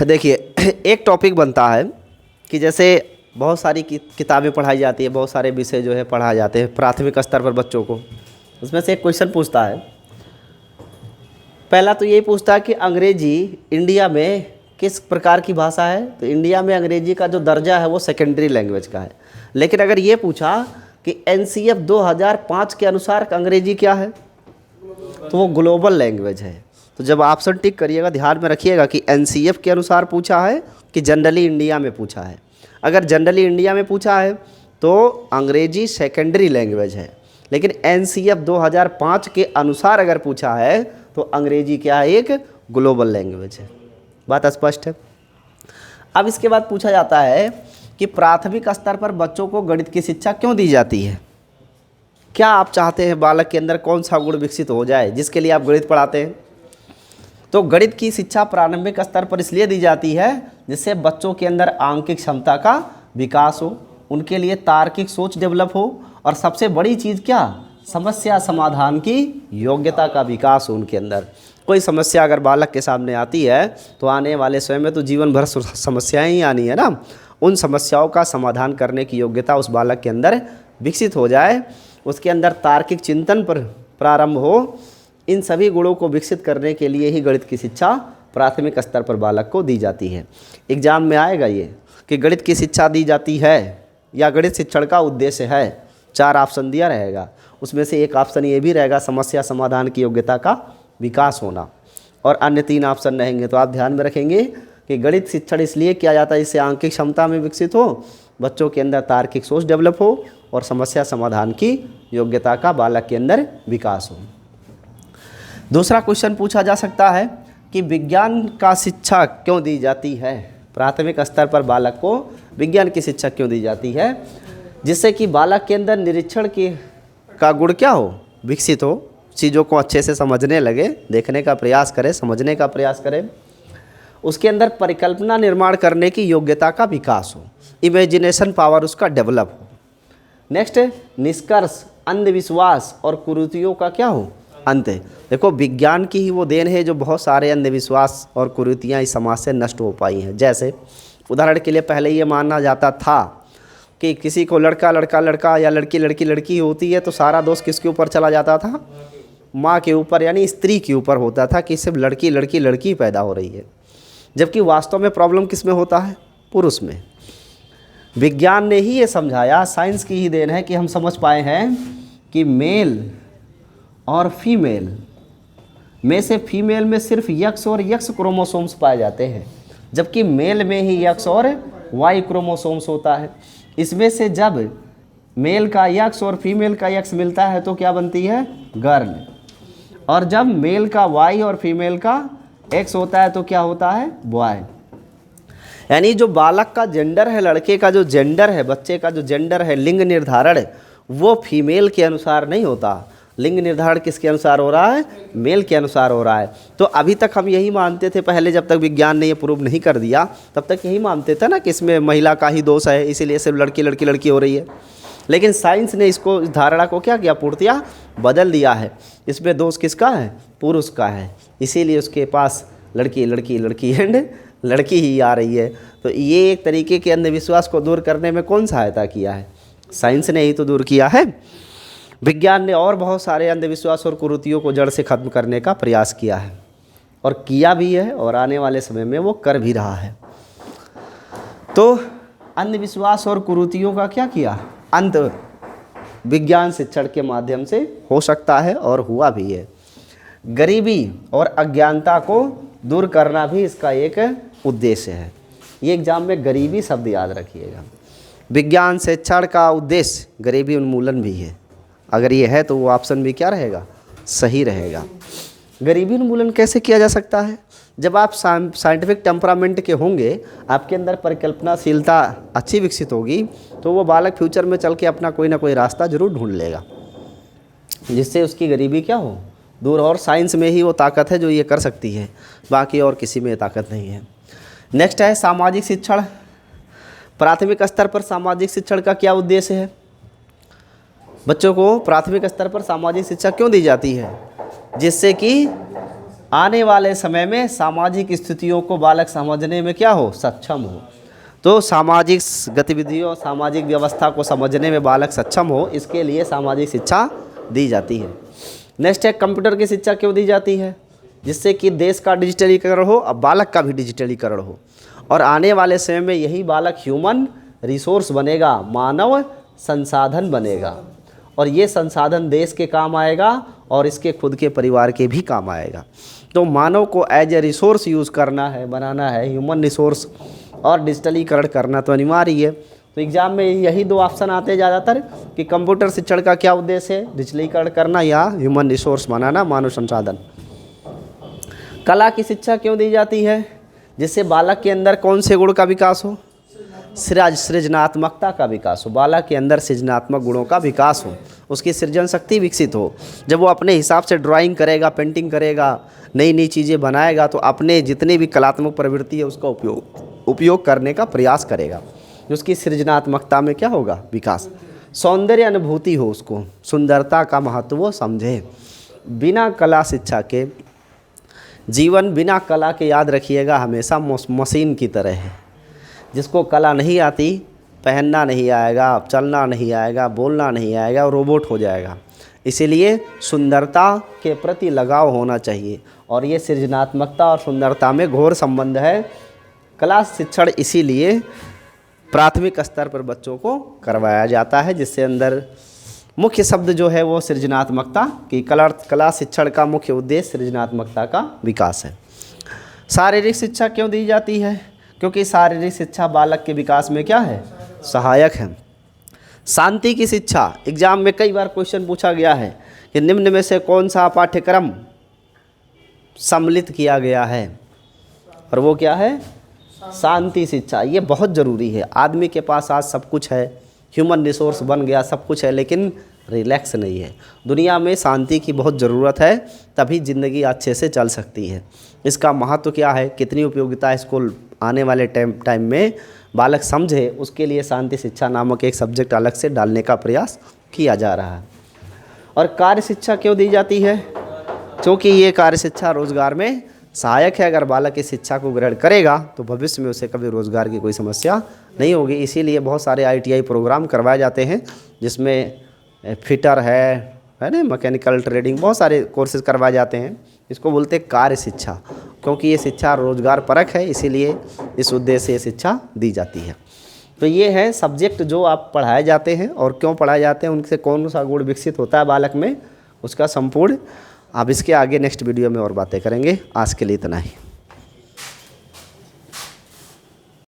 देखिए, एक टॉपिक बनता है कि जैसे बहुत सारी किताबें पढ़ाई जाती है, बहुत सारे विषय जो है पढ़ाए जाते हैं प्राथमिक स्तर पर बच्चों को। उसमें से एक क्वेश्चन पूछता है, पहला तो यही पूछता है कि अंग्रेजी इंडिया में किस प्रकार की भाषा है। तो इंडिया में अंग्रेजी का जो दर्जा है वो सेकेंडरी लैंग्वेज का है। लेकिन अगर ये पूछा कि एनसीएफ 2005 के अनुसार अंग्रेजी क्या है, तो वो ग्लोबल लैंग्वेज है। तो जब ऑप्शन टिक करिएगा ध्यान में रखिएगा कि एनसीएफ के अनुसार पूछा है कि जनरली इंडिया में पूछा है। अगर जनरली इंडिया में पूछा है तो अंग्रेजी सेकेंडरी लैंग्वेज है, लेकिन एनसीएफ 2005 के अनुसार अगर पूछा है तो अंग्रेजी क्या है, एक ग्लोबल लैंग्वेज है। बात स्पष्ट है। अब इसके बाद पूछा जाता है कि प्राथमिक स्तर पर बच्चों को गणित की शिक्षा क्यों दी जाती है। क्या आप चाहते हैं बालक के अंदर कौन सा गुण विकसित हो जाए जिसके लिए आप गणित पढ़ाते हैं। तो गणित की शिक्षा प्रारंभिक स्तर पर इसलिए दी जाती है जिससे बच्चों के अंदर आंकिक क्षमता का विकास हो, उनके लिए तार्किक सोच डेवलप हो, और सबसे बड़ी चीज़ क्या, समस्या समाधान की योग्यता का विकास हो उनके अंदर। कोई समस्या अगर बालक के सामने आती है तो आने वाले समय में तो जीवन भर समस्याएं ही आनी है ना। उन समस्याओं का समाधान करने की योग्यता उस बालक के अंदर विकसित हो जाए, उसके अंदर तार्किक चिंतन पर प्रारंभ हो। इन सभी गुणों को विकसित करने के लिए ही गणित की शिक्षा प्राथमिक स्तर पर बालक को दी जाती है। एग्जाम में आएगा ये कि गणित की शिक्षा दी जाती है या गणित शिक्षण का उद्देश्य है। 4 ऑप्शन दिया रहेगा, उसमें से एक ऑप्शन ये भी रहेगा समस्या समाधान की योग्यता का विकास होना, और अन्य 3 ऑप्शन रहेंगे। तो आप ध्यान में रखेंगे कि गणित शिक्षण इसलिए किया जाता है इससे आंकिक क्षमता में विकसित हो, बच्चों के अंदर तार्किक सोच डेवलप हो, और समस्या समाधान की योग्यता का बालक के अंदर विकास हो। दूसरा क्वेश्चन पूछा जा सकता है कि विज्ञान का शिक्षा क्यों दी जाती है। प्राथमिक स्तर पर बालक को विज्ञान की शिक्षा क्यों दी जाती है, जिससे कि बालक के अंदर निरीक्षण का गुण क्या हो, विकसित हो, चीज़ों को अच्छे से समझने लगे, देखने का प्रयास करे, समझने का प्रयास करे, उसके अंदर परिकल्पना निर्माण करने की योग्यता का विकास हो, इमेजिनेशन पावर उसका डेवलप हो। नेक्स्ट, निष्कर्ष अंधविश्वास और कुरीतियों का क्या हो, अंत है। देखो, विज्ञान की ही वो देन है जो बहुत सारे अंधविश्वास और कुरीतियाँ इस समाज से नष्ट हो पाई हैं। जैसे उदाहरण के लिए पहले ये माना जाता था कि किसी को लड़का लड़का लड़का या लड़की लड़की लड़की होती है तो सारा दोष किसके ऊपर चला जाता था, माँ के ऊपर, यानी स्त्री के ऊपर होता था कि सिर्फ लड़की लड़की लड़की पैदा हो रही है, जबकि वास्तव में प्रॉब्लम किस में होता है, पुरुष में। विज्ञान ने ही ये समझाया, साइंस की ही देन है कि हम समझ पाए हैं कि मेल और फीमेल में से फीमेल में सिर्फ यक्स और यक्स क्रोमोसोम्स पाए जाते हैं, जबकि मेल में ही यक्स और वाई क्रोमोसोम्स होता है। इसमें से जब मेल का यक्स और फीमेल का यक्स मिलता है तो क्या बनती है, गर्ल, और जब मेल का वाई और फीमेल का एक्स होता है तो क्या होता है, बॉय। यानी जो बालक का जेंडर है, लड़के का जो जेंडर है, बच्चे का जो जेंडर है, लिंग निर्धारण, वो फीमेल के अनुसार नहीं होता। लिंग निर्धारण किसके अनुसार हो रहा है, मेल के अनुसार हो रहा है। तो अभी तक हम यही मानते थे, पहले जब तक विज्ञान ने ये प्रूव नहीं कर दिया तब तक यही मानते थे ना कि इसमें महिला का ही दोष है, इसीलिए सिर्फ लड़की लड़की लड़की हो रही है। लेकिन साइंस ने इसको, इस धारणा को क्या किया, पूर्णतया बदल दिया है। इसमें दोष किसका है, पुरुष का है, इसीलिए उसके पास लड़की लड़की लड़की एंड लड़की ही आ रही है। तो ये एक तरीके के अंधविश्वास को दूर करने में कौन सहायता किया है, साइंस ने ही तो दूर किया है। विज्ञान ने और बहुत सारे अंधविश्वास और कुरीतियों को जड़ से खत्म करने का प्रयास किया है, और किया भी है, और आने वाले समय में वो कर भी रहा है। तो अंधविश्वास और कुरीतियों का क्या किया, अंत विज्ञान शिक्षण के माध्यम से हो सकता है, और हुआ भी है। गरीबी और अज्ञानता को दूर करना भी इसका एक उद्देश्य है। ये एग्जाम में गरीबी शब्द याद रखिएगा। विज्ञान शिक्षण का उद्देश्य गरीबी उन्मूलन भी है। अगर ये है तो वो ऑप्शन भी क्या रहेगा, सही रहेगा। गरीबी उन्मूलन कैसे किया जा सकता है, जब आप साइंटिफिक टेम्परामेंट के होंगे, आपके अंदर परिकल्पनाशीलता अच्छी विकसित होगी, तो वो बालक फ्यूचर में चल के अपना कोई ना कोई रास्ता जरूर ढूंढ लेगा जिससे उसकी गरीबी क्या हो, दूर। और साइंस में ही वो ताकत है जो ये कर सकती है, बाकी और किसी में ताकत नहीं है। नेक्स्ट है सामाजिक शिक्षण। प्राथमिक स्तर पर सामाजिक शिक्षण का क्या उद्देश्य है, बच्चों को प्राथमिक स्तर पर सामाजिक शिक्षा क्यों दी जाती है, जिससे कि आने वाले समय में सामाजिक स्थितियों को बालक समझने में क्या हो, सक्षम हो। तो सामाजिक गतिविधियों, सामाजिक व्यवस्था को समझने में बालक सक्षम हो, इसके लिए सामाजिक शिक्षा दी जाती है। नेक्स्ट है, कंप्यूटर की शिक्षा क्यों दी जाती है? जिससे कि देश का डिजिटलीकरण हो, अब बालक का भी डिजिटलीकरण हो, और आने वाले समय में यही बालक ह्यूमन रिसोर्स बनेगा, मानव संसाधन बनेगा, और ये संसाधन देश के काम आएगा और इसके खुद के परिवार के भी काम आएगा। तो मानव को एज ए रिसोर्स यूज़ करना है, बनाना है, ह्यूमन रिसोर्स, और डिजिटलीकरण करना तो अनिवार्य है। तो एग्जाम में यही दो ऑप्शन आते हैं ज़्यादातर कि कंप्यूटर शिक्षण का क्या उद्देश्य है, डिजिटलीकरण करना या ह्यूमन रिसोर्स बनाना, मानव संसाधन। कला की शिक्षा क्यों दी जाती है? जिससे बालक के अंदर कौन से गुण का विकास हो, सृजनात्मकता का विकास हो, बालक के अंदर सृजनात्मक गुणों का विकास हो, उसकी सृजन शक्ति विकसित हो। जब वो अपने हिसाब से ड्राइंग करेगा, पेंटिंग करेगा, नई नई चीज़ें बनाएगा, तो अपने जितने भी कलात्मक प्रवृत्ति है उसका उपयोग करने का प्रयास करेगा, उसकी सृजनात्मकता में क्या होगा, विकास। सौंदर्य अनुभूति हो उसको, सुंदरता का महत्व वो समझे। बिना कला शिक्षा के जीवन, बिना कला के याद रखिएगा हमेशा मशीन की तरह है। जिसको कला नहीं आती, पहनना नहीं आएगा, चलना नहीं आएगा, बोलना नहीं आएगा, रोबोट हो जाएगा। इसीलिए सुंदरता के प्रति लगाव होना चाहिए, और ये सृजनात्मकता और सुंदरता में घोर संबंध है। कला शिक्षण इसीलिए प्राथमिक स्तर पर बच्चों को करवाया जाता है, जिससे अंदर मुख्य शब्द जो है वो सृजनात्मकता की, कला शिक्षण का मुख्य उद्देश्य सृजनात्मकता का विकास है। शारीरिक शिक्षा क्यों दी जाती है? क्योंकि शारीरिक शिक्षा बालक के विकास में क्या है, सहायक है। शांति की शिक्षा, एग्जाम में कई बार क्वेश्चन पूछा गया है कि निम्न में से कौन सा पाठ्यक्रम सम्मिलित किया गया है, और वो क्या है, शांति शिक्षा। ये बहुत ज़रूरी है। आदमी के पास आज सब कुछ है, ह्यूमन रिसोर्स बन गया, सब कुछ है, लेकिन रिलैक्स नहीं है। दुनिया में शांति की बहुत ज़रूरत है, तभी ज़िंदगी अच्छे से चल सकती है। इसका महत्व क्या है, कितनी उपयोगिता है, इसको आने वाले टाइम में बालक समझे, उसके लिए शांति शिक्षा नामक एक सब्जेक्ट अलग से डालने का प्रयास किया जा रहा है। और कार्य शिक्षा क्यों दी जाती है? क्योंकि ये कार्य शिक्षा रोजगार में सहायक है। अगर बालक इस शिक्षा को ग्रहण करेगा तो भविष्य में उसे कभी रोजगार की कोई समस्या नहीं होगी। इसीलिए बहुत सारे ITI प्रोग्राम करवाए जाते हैं, जिसमें फिटर है ना, मैकेनिकल ट्रेडिंग, बहुत सारे कोर्सेज करवाए जाते हैं। इसको बोलते हैं कार्य शिक्षा, क्योंकि ये शिक्षा रोजगार परक है, इसीलिए इस उद्देश्य से ये शिक्षा दी जाती है। तो ये है सब्जेक्ट जो आप पढ़ाए जाते हैं, और क्यों पढ़ाए जाते हैं, उनसे कौन सा गुण विकसित होता है बालक में, उसका संपूर्ण। अब इसके आगे नेक्स्ट वीडियो में और बातें करेंगे। आज के लिए इतना ही।